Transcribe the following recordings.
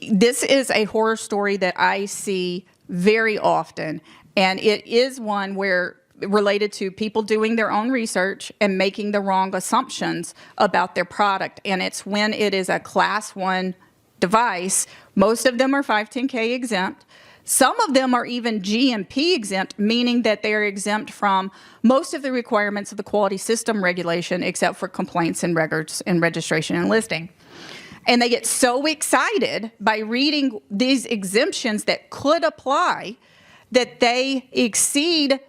This is a horror story that I see very often, and it is one where related to people doing their own research and making the wrong assumptions about their product. And it's when it is a class 1 device. Most of them are 510K exempt. Some of them are even GMP exempt, meaning that they're exempt from most of the requirements of the quality system regulation except for complaints and records and registration and listing. And they get so excited by reading these exemptions that could apply that they exceed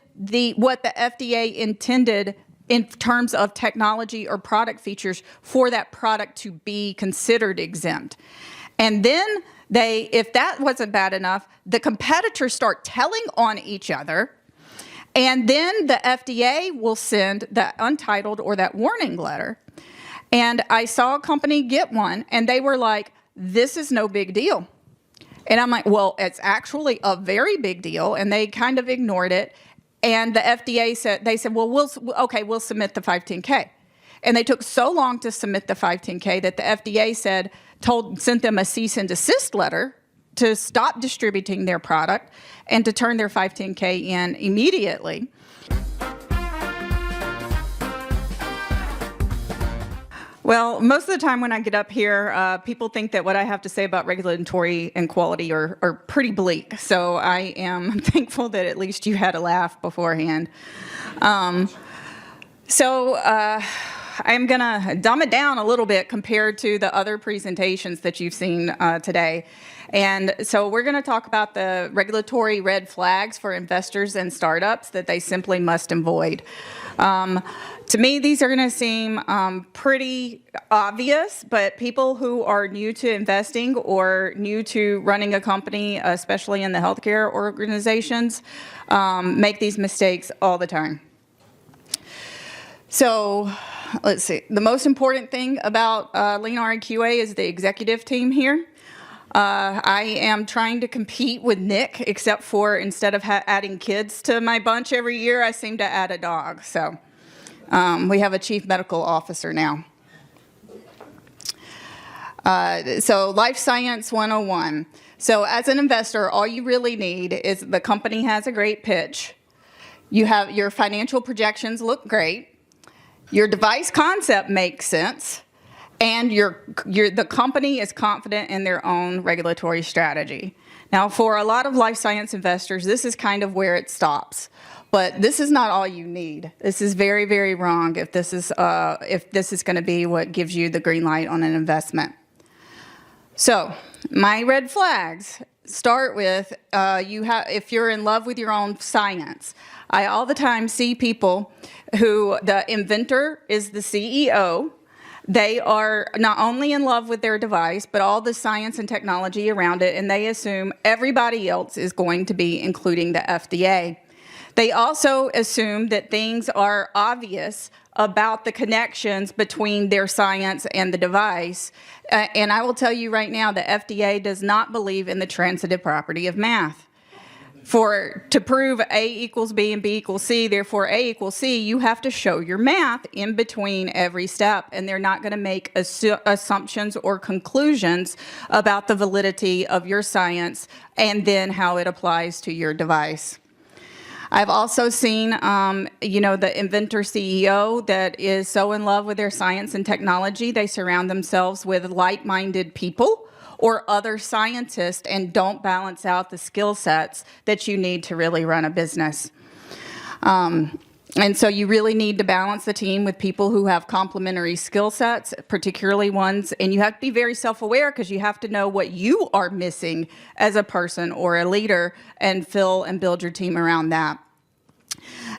what the FDA intended in terms of technology or product features for that product to be considered exempt. And then if that wasn't bad enough, the competitors start telling on each other, and then the FDA will send that untitled or that warning letter. And I saw a company get one, and they were like, this is no big deal. And I'm like, well, it's actually a very big deal, and they kind of ignored it. And the FDA said, well, we'll submit the 510K. And they took so long to submit the 510K that the FDA sent them a cease and desist letter to stop distributing their product and to turn their 510K in immediately. Well, most of the time when I get up here, people think that what I have to say about regulatory and quality are pretty bleak. So I am thankful that at least you had a laugh beforehand. I'm going to dumb it down a little bit compared to the other presentations that you've seen today. And so we're going to talk about the regulatory red flags for investors and startups that they simply must avoid. To me, these are going to seem pretty obvious, but people who are new to investing or new to running a company, especially in the healthcare organizations, make these mistakes all the time. So let's see. The most important thing about Lean RQA is the executive team here. I am trying to compete with Nick, except for instead of adding kids to my bunch every year, I seem to add a dog. So we have a chief medical officer now. So Life Science 101. So as an investor, all you really need is the company has a great pitch. You have your financial projections look great. Your device concept makes sense. And the company is confident in their own regulatory strategy. Now, for a lot of life science investors, this is kind of where it stops. But this is not all you need. This is very, very wrong if this is going to be what gives you the green light on an investment. So, my red flags start with if you're in love with your own science. I all the time see people who the inventor is the CEO. They are not only in love with their device, but all the science and technology around it, and they assume everybody else is going to be, including the FDA. They also assume that things are obvious about the connections between their science and the device. And I will tell you right now, the FDA does not believe in the transitive property of math. To prove A equals B and B equals C, therefore A equals C, you have to show your math in between every step, and they're not going to make assumptions or conclusions about the validity of your science and then how it applies to your device. I've also seen, the inventor CEO that is so in love with their science and technology, they surround themselves with like-minded people or other scientists and don't balance out the skill sets that you need to really run a business. And so you really need to balance the team with people who have complementary skill sets, particularly ones, and you have to be very self-aware because you have to know what you are missing as a person or a leader and fill and build your team around that.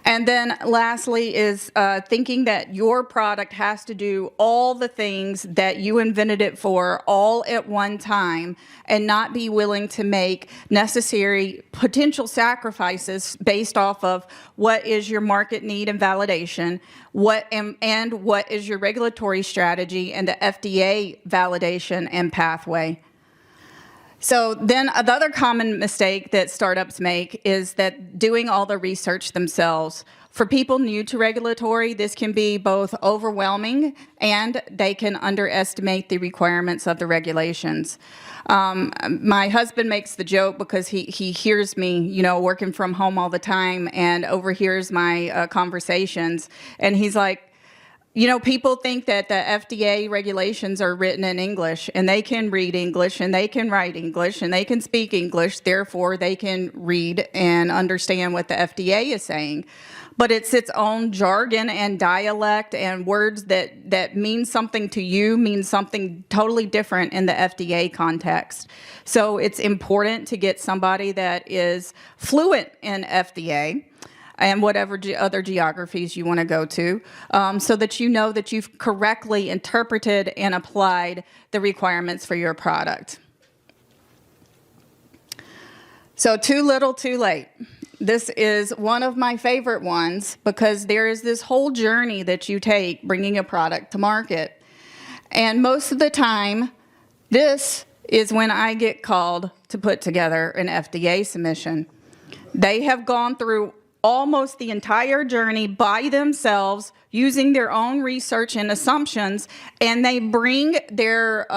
And then lastly is thinking that your product has to do all the things that you invented it for all at one time and not be willing to make necessary potential sacrifices based off of what is your market need and validation, and what is your regulatory strategy and the FDA validation and pathway. So then the other common mistake that startups make is that doing all the research themselves. For people new to regulatory, this can be both overwhelming and they can underestimate the requirements of the regulations. My husband makes the joke because he hears me, working from home all the time and overhears my conversations. And he's like, people think that the FDA regulations are written in English, and they can read English, and they can write English, and they can speak English. Therefore, they can read and understand what the FDA is saying. But it's its own jargon and dialect, and words that mean something to you mean something totally different in the FDA context. So it's important to get somebody that is fluent in FDA and whatever other geographies you want to go to, so that you know that you've correctly interpreted and applied the requirements for your product. So too little, too late. This is one of my favorite ones because there is this whole journey that you take bringing a product to market. And most of the time, this is when I get called to put together an FDA submission. They have gone through almost the entire journey by themselves using their own research and assumptions, and they bring their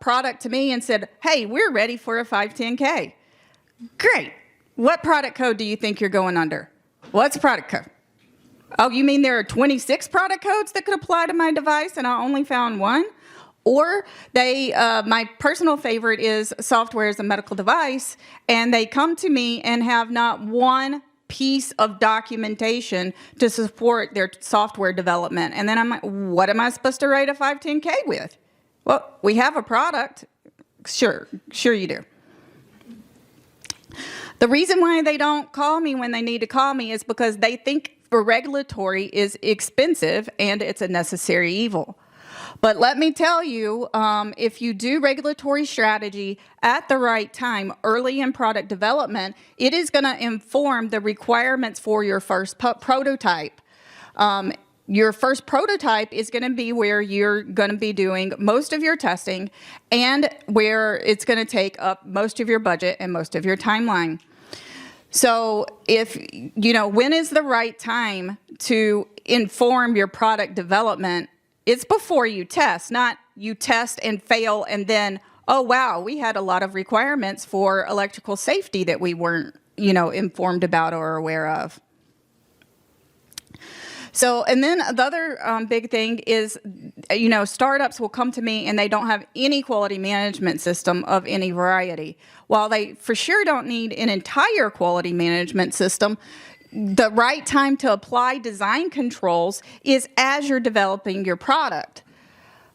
product to me and said, hey, we're ready for a 510K. Great. What product code do you think you're going under? What's product code? Oh, you mean there are 26 product codes that could apply to my device and I only found one? Or my personal favorite is software as a medical device, and they come to me and have not one piece of documentation to support their software development. And then I'm like, what am I supposed to write a 510K with? Well, we have a product. Sure you do. The reason why they don't call me when they need to call me is because they think for regulatory is expensive and it's a necessary evil. But let me tell you, if you do regulatory strategy at the right time, early in product development, it is going to inform the requirements for your first prototype. Your first prototype is going to be where you're going to be doing most of your testing and where it's going to take up most of your budget and most of your timeline. So when is the right time to inform your product development? It's before you test, not you test and fail and then, oh, wow, we had a lot of requirements for electrical safety that we weren't, informed about or aware of. So, and then the other big thing is, startups will come to me and they don't have any quality management system of any variety. While they for sure don't need an entire quality management system, the right time to apply design controls is as you're developing your product.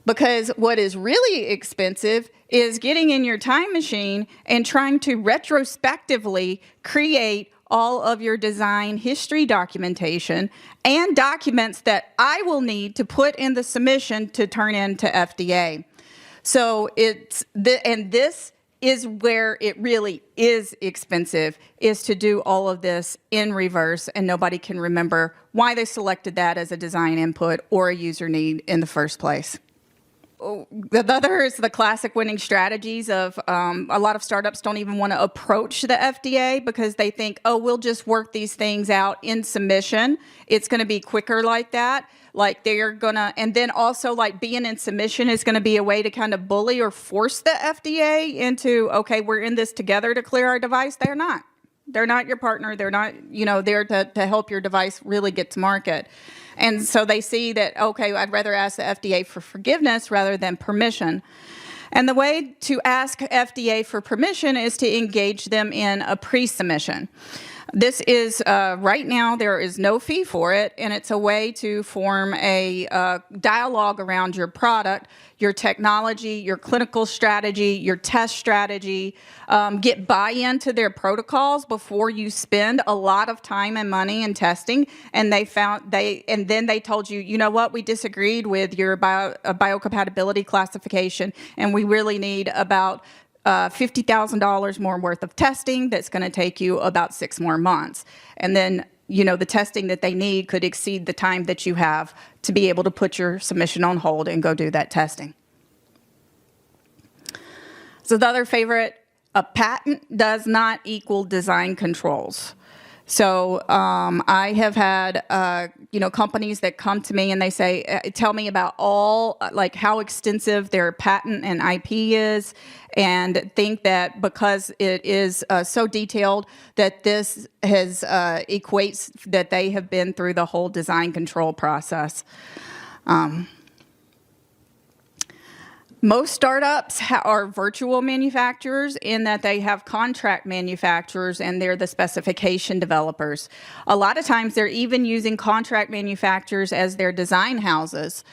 Because what is really expensive is getting in your time machine and trying to retrospectively create all of your design history documentation and documents that I will need to put in the submission to turn into FDA. So this is where it really is expensive, is to do all of this in reverse, and nobody can remember why they selected that as a design input or a user need in the first place. The other is the classic winning strategies of a lot of startups don't even want to approach the FDA because they think, oh, we'll just work these things out in submission. It's going to be quicker like that. Like they're going to, and then also like being in submission is going to be a way to kind of bully or force the FDA into, okay, we're in this together to clear our device. They're not. They're not your partner. They're not, there to help your device really get to market. And so they see that, okay, I'd rather ask the FDA for forgiveness rather than permission. And the way to ask FDA for permission is to engage them in a pre-submission. This is, right now, there is no fee for it, and it's a way to form a dialogue around your product, your technology, your clinical strategy, your test strategy, get buy-in to their protocols before you spend a lot of time and money in testing, and then they told you, you know what, we disagreed with your biocompatibility classification, and we really need about $50,000 more worth of testing that's going to take you about 6 more months. And then, the testing that they need could exceed the time that you have to be able to put your submission on hold and go do that testing. So the other favorite A patent does not equal design controls. So I have had, companies that come to me and they say, tell me about all, like how extensive their patent and IP is, and think that because it is so detailed that this has equates that they have been through the whole design control process. Most startups are virtual manufacturers in that they have contract manufacturers and they're the specification developers. A lot of times they're even using contract manufacturers as their design houses.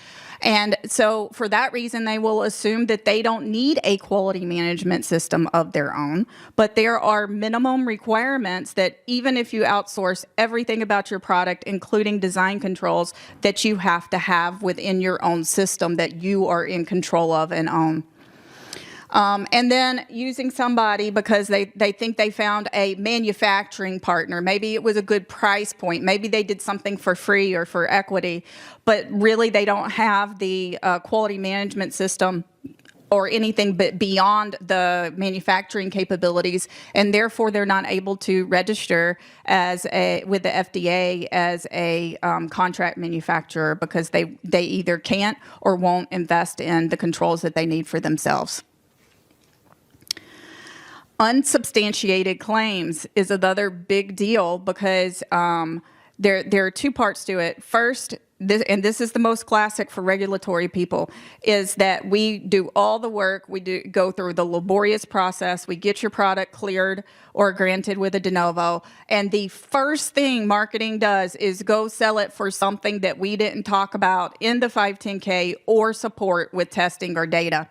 And so for that reason, they will assume that they don't need a quality management system of their own, but there are minimum requirements that even if you outsource everything about your product, including design controls, that you have to have within your own system that you are in control of and own. And then using somebody because they think they found a manufacturing partner. Maybe it was a good price point. Maybe they did something for free or for equity, but really they don't have the quality management system or anything but beyond the manufacturing capabilities, and therefore they're not able to register as with the FDA as a contract manufacturer because they either can't or won't invest in the controls that they need for themselves. Unsubstantiated claims is another big deal because there are two parts to it. First, this is the most classic for regulatory people, is that we do all the work, go through the laborious process, we get your product cleared or granted with a de novo, and the first thing marketing does is go sell it for something that we didn't talk about in the 510K or support with testing or data.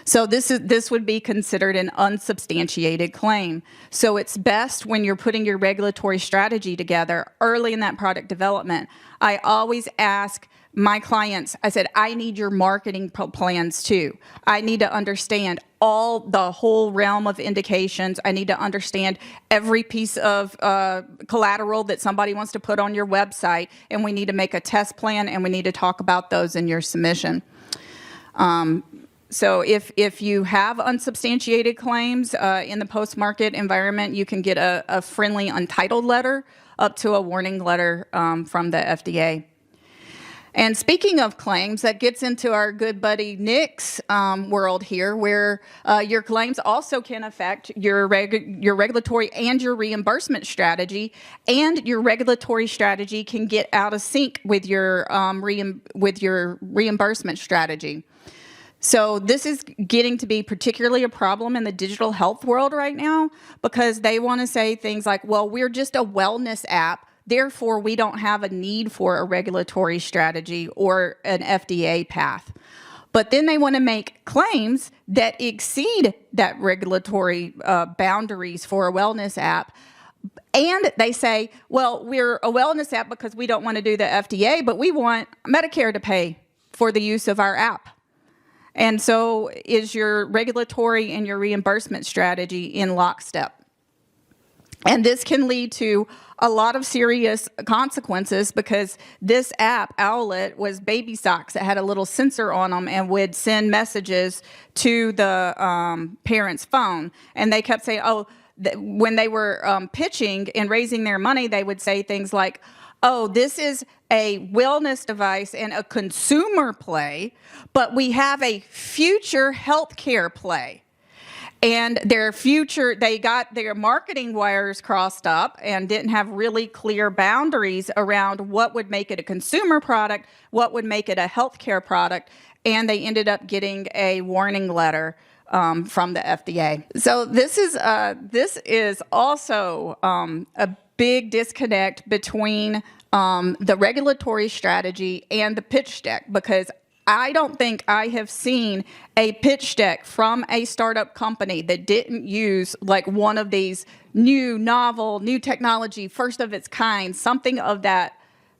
So this would be considered an unsubstantiated claim. So it's best when you're putting your regulatory strategy together early in that product development. I always ask my clients, I said, I need your marketing plans too. I need to understand the whole realm of indications. I need to understand every piece of collateral that somebody wants to put on your website, and we need to make a test plan, and we need to talk about those in your submission. So if you have unsubstantiated claims in the post-market environment, you can get a friendly untitled letter up to a warning letter from the FDA. And speaking of claims, that gets into our good buddy Nick's world here, where your claims also can affect your regulatory and your reimbursement strategy, and your regulatory strategy can get out of sync with your reimbursement strategy. So this is getting to be particularly a problem in the digital health world right now because they want to say things like, well, we're just a wellness app, therefore we don't have a need for a regulatory strategy or an FDA path. But then they want to make claims that exceed that regulatory boundaries for a wellness app. And they say, well, we're a wellness app because we don't want to do the FDA, but we want Medicare to pay for the use of our app. And so is your regulatory and your reimbursement strategy in lockstep. And this can lead to a lot of serious consequences because this app, Owlet, was baby socks that had a little sensor on them and would send messages to the parent's phone. And they kept saying, when they were pitching and raising their money, they would say things like, oh, this is a wellness device and a consumer play, but we have a future healthcare play. And they got their marketing wires crossed up and didn't have really clear boundaries around what would make it a consumer product, what would make it a healthcare product, and they ended up getting a warning letter from the FDA. So this is also a big disconnect between the regulatory strategy and the pitch deck, because I don't think I have seen a pitch deck from a startup company that didn't use like one of these novel, new technology, first of its kind, something of that,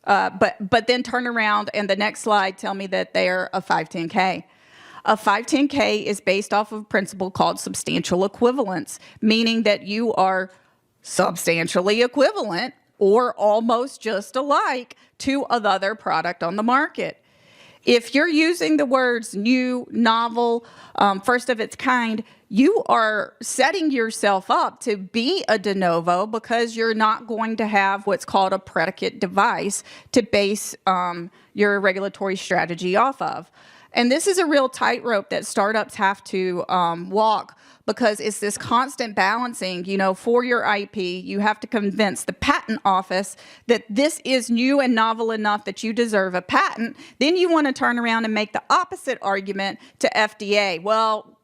but then turn around and the next slide tell me that they're a 510K. A 510K is based off of a principle called substantial equivalence, meaning that you are substantially equivalent or almost just alike to another product on the market. If you're using the words new, novel, first of its kind, you are setting yourself up to be a de novo because you're not going to have what's called a predicate device to base your regulatory strategy off of. And this is a real tightrope that startups have to walk, because it's this constant balancing. For your IP, you have to convince the patent office that this is new and novel enough that you deserve a patent. Then you want to turn around and make the opposite argument to FDA. Well,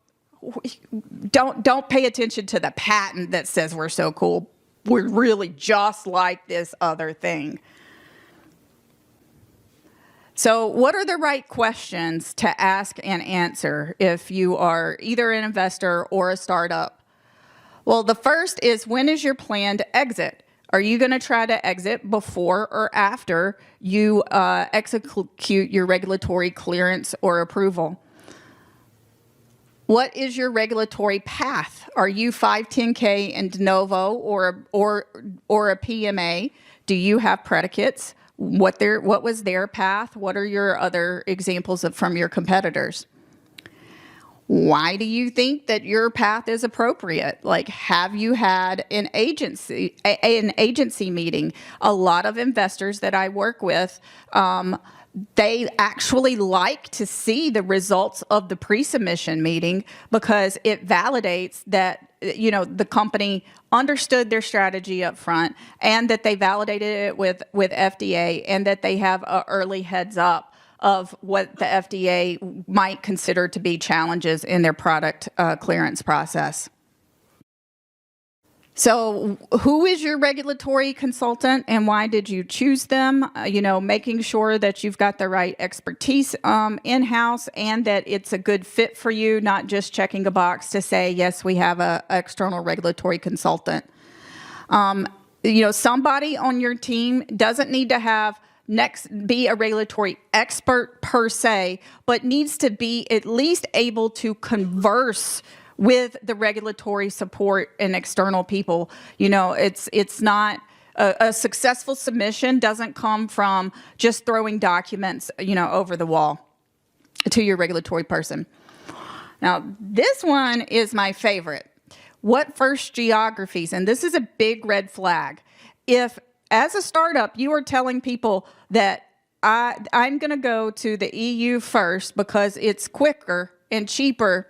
don't pay attention to the patent that says we're so cool. We're really just like this other thing. So what are the right questions to ask and answer if you are either an investor or a startup? Well, the first is, when is your plan to exit? Are you going to try to exit before or after you execute your regulatory clearance or approval? What is your regulatory path? Are you 510K and de novo or a PMA? Do you have predicates? What was their path? What are your other examples from your competitors? Why do you think that your path is appropriate? Like, have you had an agency meeting? A lot of investors that I work with, they actually like to see the results of the pre-submission meeting, because it validates that the company understood their strategy up front, and that they validated it with FDA, and that they have an early heads up of what the FDA might consider to be challenges in their product clearance process. So who is your regulatory consultant and why did you choose them? Making sure that you've got the right expertise in-house, and that it's a good fit for you, not just checking a box to say, yes, we have an external regulatory consultant. Somebody on your team doesn't need to be a regulatory expert per se, but needs to be at least able to converse with the regulatory support and external people. It's not a successful submission doesn't come from just throwing documents, over the wall to your regulatory person. Now, this one is my favorite. What first geographies? And this is a big red flag. If, as a startup, you are telling people that I'm going to go to the EU first because it's quicker and cheaper,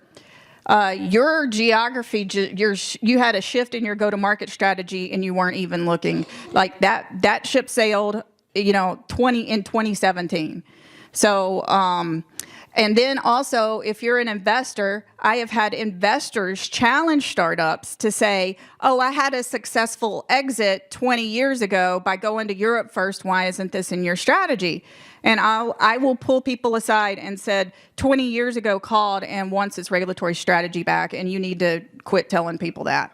your geography, you had a shift in your go-to-market strategy and you weren't even looking. Like that ship sailed, in 2017. So, and then also, if you're an investor, I have had investors challenge startups to say, oh, I had a successful exit 20 years ago by going to Europe first. Why isn't this in your strategy? And I will pull people aside and said, 20 years ago called and wants its regulatory strategy back, and you need to quit telling people that.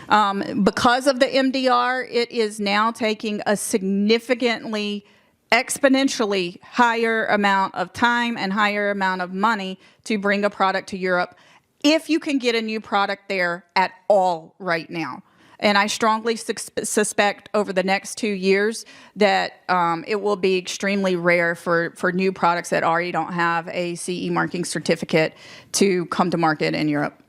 Because of the MDR, it is now taking a significantly, exponentially higher amount of time and higher amount of money to bring a product to Europe, if you can get a new product there at all right now. And I strongly suspect over the next 2 years that it will be extremely rare for new products that already don't have a CE marking certificate to come to market in Europe.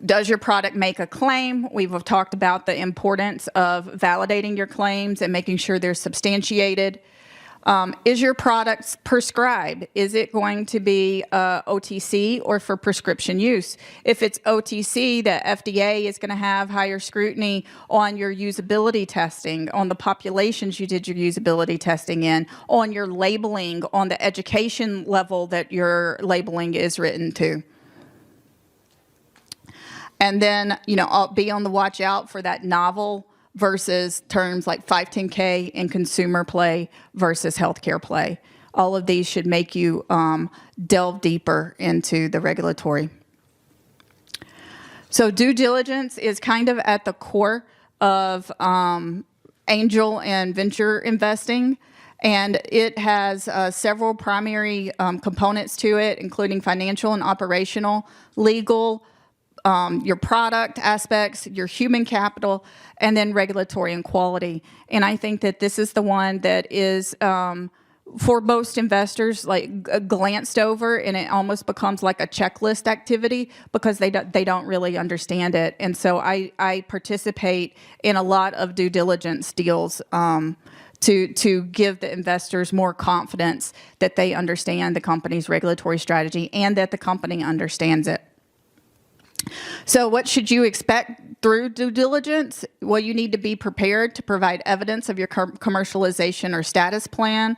Does your product make a claim? We've talked about the importance of validating your claims and making sure they're substantiated. Is your product prescribed? Is it going to be OTC or for prescription use? If it's OTC, the FDA is going to have higher scrutiny on your usability testing, on the populations you did your usability testing in, on your labeling, on the education level that your labeling is written to. And then, I'll be on the watch out for that novel versus terms like 510K and consumer play versus healthcare play. All of these should make you delve deeper into the regulatory. So due diligence is kind of at the core of angel and venture investing, and it has several primary components to it, including financial and operational, legal, your product aspects, your human capital, and then regulatory and quality. And I think that this is the one that is for most investors, glanced over, and it almost becomes like a checklist activity because they don't really understand it. And so I participate in a lot of due diligence deals to give the investors more confidence that they understand the company's regulatory strategy and that the company understands it. So what should you expect through due diligence? Well, you need to be prepared to provide evidence of your commercialization or status plan,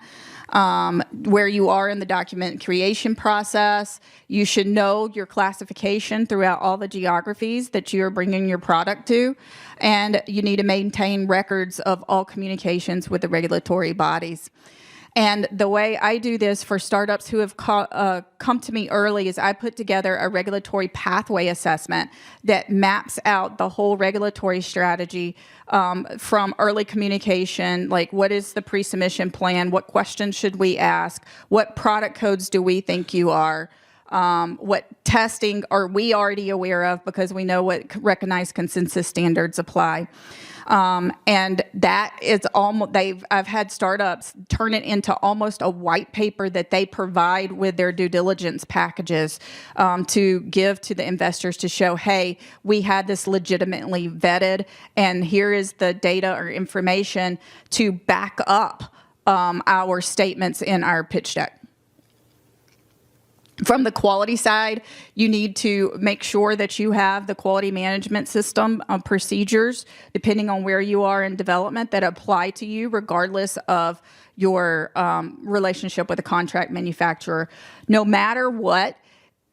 where you are in the document creation process. You should know your classification throughout all the geographies that you're bringing your product to, and you need to maintain records of all communications with the regulatory bodies. And the way I do this for startups who have come to me early is I put together a regulatory pathway assessment that maps out the whole regulatory strategy from early communication, like what is the pre-submission plan, what questions should we ask, what product codes do we think you are, what testing are we already aware of because we know what recognized consensus standards apply. And that is almost, I've had startups turn it into almost a white paper that they provide with their due diligence packages to give to the investors to show, hey, we had this legitimately vetted, and here is the data or information to back up our statements in our pitch deck. From the quality side, you need to make sure that you have the quality management system procedures, depending on where you are in development, that apply to you regardless of your relationship with a contract manufacturer. No matter what,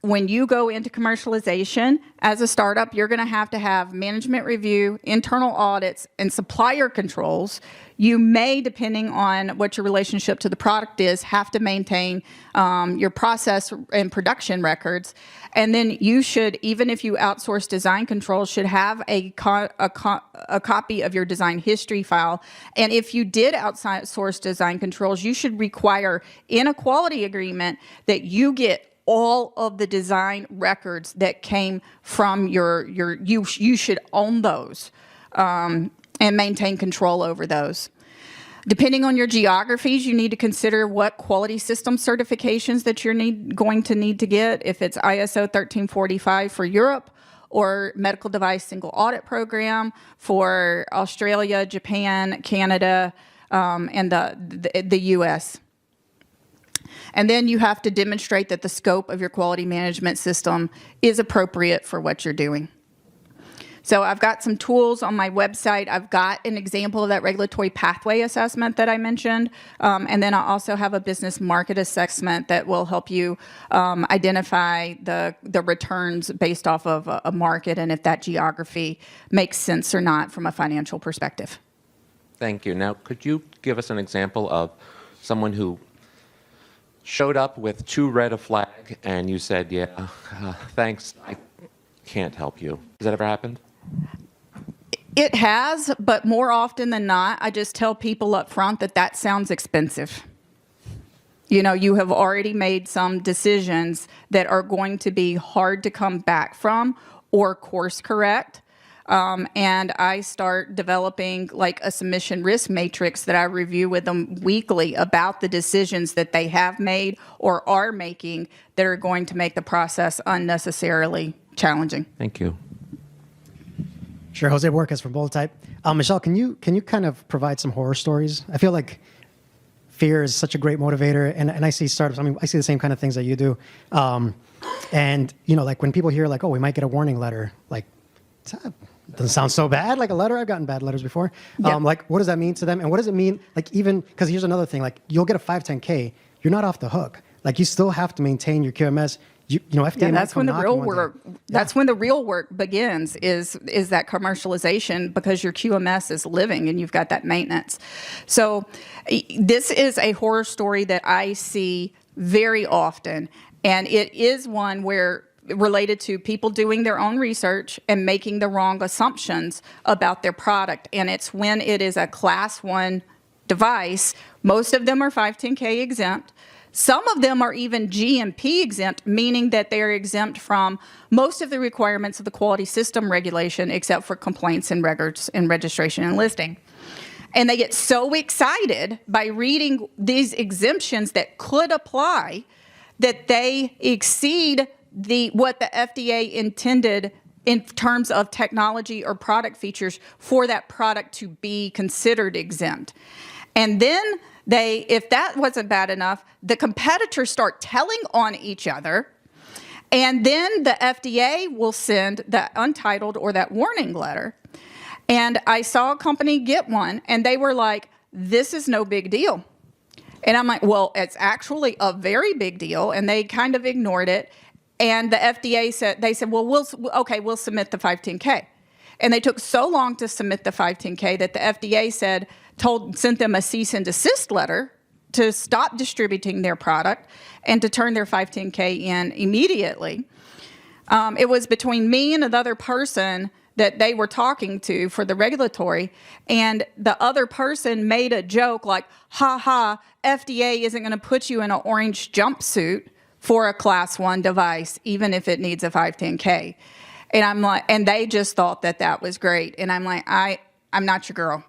when you go into commercialization as a startup, you're going to have management review, internal audits, and supplier controls. You may, depending on what your relationship to the product is, have to maintain your process and production records. And then you should, even if you outsource design controls, should have a copy of your design history file. And if you did outsource design controls, you should require in a quality agreement that you get all of the design records that came from you should own those and maintain control over those. Depending on your geographies, you need to consider what quality system certifications that you're going to need to get, if it's ISO 13485 for Europe or medical device single audit program for Australia, Japan, Canada, and the US. And then you have to demonstrate that the scope of your quality management system is appropriate for what you're doing. So I've got some tools on my website. I've got an example of that regulatory pathway assessment that I mentioned. And then I also have a business market assessment that will help you identify the returns based off of a market and if that geography makes sense or not from a financial perspective. Thank you. Now, could you give us an example of someone who showed up with too red a flag and you said, yeah, thanks, I can't help you? Has that ever happened? It has, but more often than not, I just tell people up front that sounds expensive. You know, you have already made some decisions that are going to be hard to come back from or course correct. And I start developing like a submission risk matrix that I review with them weekly about the decisions that they have made or are making that are going to make the process unnecessarily challenging. Thank you. Sure, Jose Borges from Bold Type. Michelle, can you kind of provide some horror stories? I feel like fear is such a great motivator, and I see startups. I mean, I see the same kind of things that you do, and you know, like when people hear like, oh, we might get a warning letter, like. Doesn't sound so bad, like a letter. I've gotten bad letters before. Yep. Like, what does that mean to them? And what does it mean, like, even, because here's another thing, like, you'll get a 510K, you're not off the hook. Like, you still have to maintain your QMS. You know, FDA. Yeah, that's when the real work. That's when the real work begins. Is that commercialization, because your QMS is living and you've got that maintenance. So, this is a horror story that I see very often, and it is one where. Related to people doing their own research and making the wrong assumptions about their product. And it's when it is a class 1 device. Most of them are 510K exempt. Some of them are even GMP exempt, meaning that they're exempt from most of the requirements of the quality system regulation except for complaints and records and registration and listing. And they get so excited by reading these exemptions that could apply that they exceed what the FDA intended in terms of technology or product features for that product to be considered exempt. And then if that wasn't bad enough, the competitors start telling on each other, and then the FDA will send that untitled or that warning letter. And I saw a company get one, and they were like, this is no big deal. And I'm like, well, it's actually a very big deal. And they kind of ignored it. And the FDA said, well, we'll submit the 510K. And they took so long to submit the 510K that the FDA sent them a cease and desist letter to stop distributing their product and to turn their 510K in immediately. It was between me and another person that they were talking to for the regulatory, and the other person made a joke like, ha ha, FDA isn't going to put you in an orange jumpsuit for a class 1 device, even if it needs a 510K. And I'm like, and they just thought that was great. And I'm like, I'm not your girl.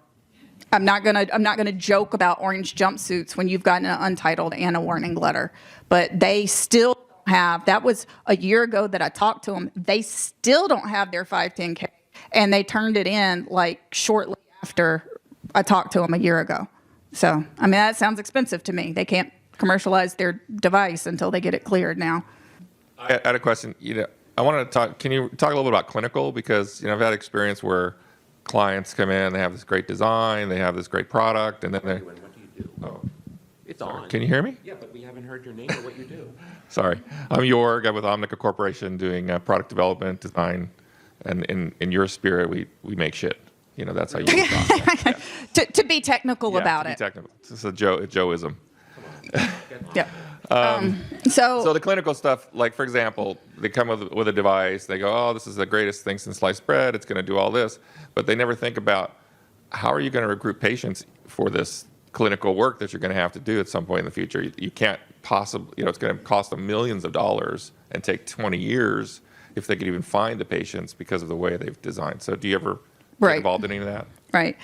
I'm not gonna joke about orange jumpsuits when you've gotten an untitled and a warning letter. But they still have, that was a year ago that I talked to them, they still don't have their 510K. And they turned it in like shortly after I talked to them a year ago. So, I mean, that sounds expensive to me. They can't commercialize their device until they get it cleared now. I had a question. I wanted to talk. Can you talk a little bit about clinical? Because I've had experience where clients come in, they have this great design, they have this great product, and then they. What do you do? Oh, It's on. can you hear me? Yeah, but we haven't heard your name or what you do. Sorry, I'm Jorg. I'm with Omnica Corporation doing product development, design, and in your spirit, we make shit. That's how you talk. Yeah. To be technical Yeah, about to be it. technical. It's a Joeism. Yeah. So the clinical stuff, like for example, they come with a device. They go, "Oh, this is the greatest thing since sliced bread. It's going to do all this," but they never think about how are you going to recruit patients for this clinical work that you're going to have to do at some point in the future. You can't possibly, it's going to cost them millions of dollars and take 20 years if they could even find the patients because of the way they've designed. So do you ever get involved in any of that? Right.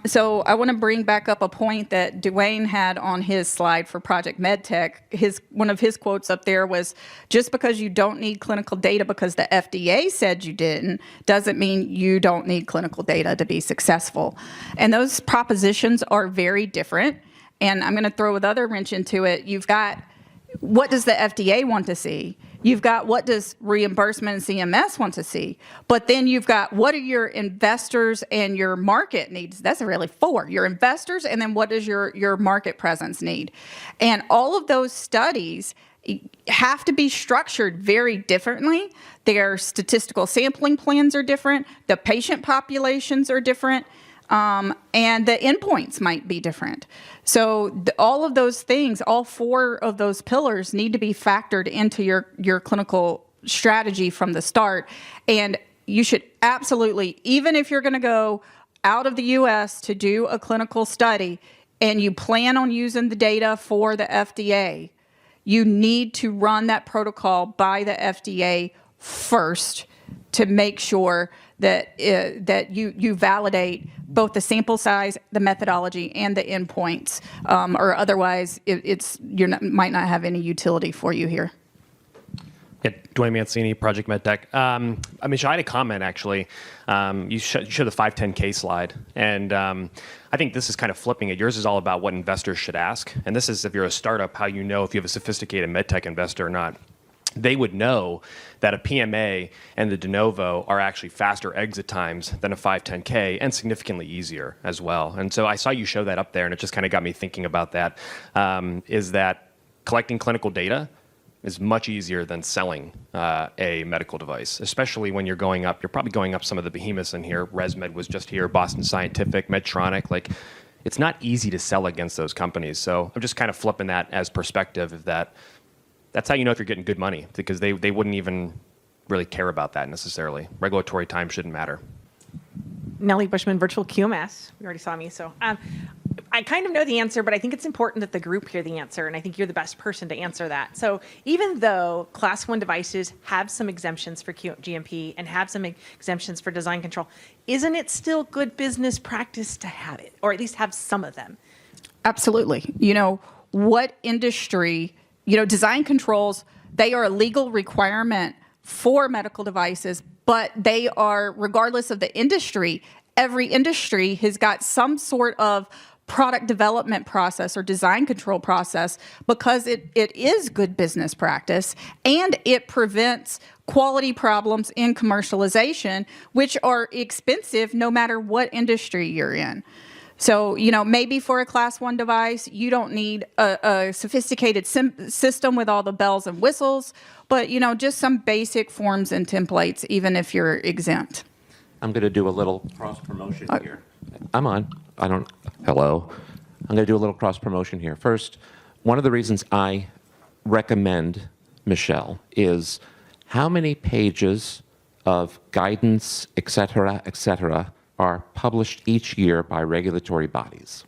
So I want to bring back up a point that Dwayne had on his slide for Project MedTech. One of his quotes up there was, just because you don't need clinical data because the FDA said you didn't, doesn't mean you don't need clinical data to be successful. And those propositions are very different. And I'm going to throw another wrench into it. You've got, what does the FDA want to see? You've got, what does reimbursement and CMS want to see? But then you've got, what are your investors and your market needs? That's really 4. Your investors, and then what does your market presence need? And all of those studies have to be structured very differently. Their statistical sampling plans are different. The patient populations are different. And the endpoints might be different. So all of those things, all 4 of those pillars need to be factored into your clinical strategy from the start. And you should absolutely, even if you're going to go out of the U.S. to do a clinical study and you plan on using the data for the FDA, you need to run that protocol by the FDA first to make sure that you validate both the sample size, the methodology, and the endpoints, or otherwise might not have any utility for you here. Yeah, Dwayne Mancini, Project MedTech. Michelle, I had a comment actually. You showed the 510K slide, and I think this is kind of flipping it. Yours is all about what investors should ask, and this is if you're a startup, how you know if you have a sophisticated MedTech investor or not. They would know that a PMA and the de novo are actually faster exit times than a 510K and significantly easier as well. And so I saw you show that up there, and it just kind of got me thinking about that. Is that collecting clinical data is much easier than selling a medical device, especially when you're going up. You're probably going up some of the behemoths in here. ResMed was just here, Boston Scientific, Medtronic. Like, it's not easy to sell against those companies. So I'm just kind of flipping that as perspective of that. That's how you know if you're getting good money, because they wouldn't even really care about that necessarily. Regulatory time shouldn't matter. Nellie Bushman, virtual QMS. You already saw me. So I kind of know the answer, but I think it's important that the group hear the answer, and I think you're the best person to answer that. So even though Class 1 devices have some exemptions for GMP and have some exemptions for design control, isn't it still good business practice to have it, or at least have some of them? Absolutely. What industry, design controls, they are a legal requirement for medical devices, but they are, regardless of the industry, every industry has got some sort of product development process or design control process because it is good business practice and it prevents quality problems in commercialization, which are expensive no matter what industry you're in. So, maybe for a Class 1 device, you don't need a sophisticated system with all the bells and whistles, but, just some basic forms and templates, even if you're exempt. I'm going to do a little cross-promotion here. I'm on. Hello. I'm going to do a little cross-promotion here. First, one of the reasons I recommend Michelle is how many pages of guidance, et cetera, are published each year by regulatory bodies?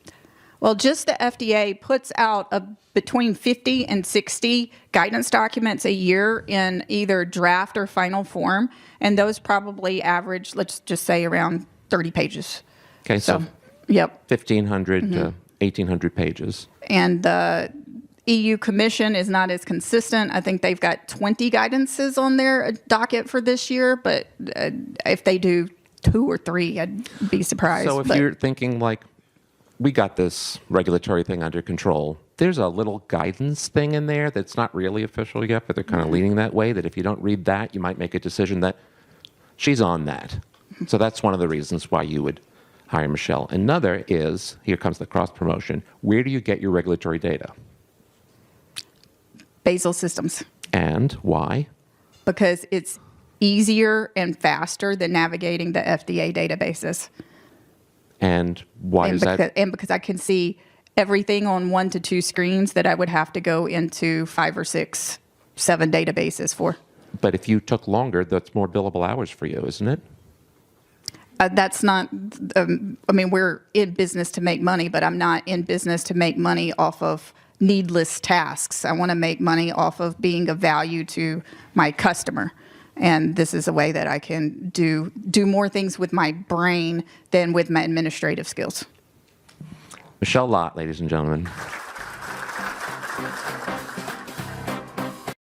Well, just the FDA puts out between 50 and 60 guidance documents a year in either draft or final form, and those probably average, let's just say, around 30 pages. Okay, so yep. 1,500 to 1,800 pages. And the EU Commission is not as consistent. I think they've got 20 guidances on their docket for this year, but if they do 2 or 3, I'd be surprised. So if you're thinking we got this regulatory thing under control, there's a little guidance thing in there that's not really official yet, but they're kind of leaning that way, that if you don't read that, you might make a decision that she's on that. So that's one of the reasons why you would hire Michelle. Another is, here comes the cross-promotion, where do you get your regulatory data? Basal Systems. And why? Because it's easier and faster than navigating the FDA databases. And why is that? And because I can see everything on 1 to 2 screens that I would have to go into 5 or 6, 7 databases for. But if you took longer, that's more billable hours for you, isn't it? That's not, we're in business to make money, but I'm not in business to make money off of needless tasks. I want to make money off of being of value to my customer. And this is a way that I can do more things with my brain than with my administrative skills. Michelle Lott, ladies and gentlemen.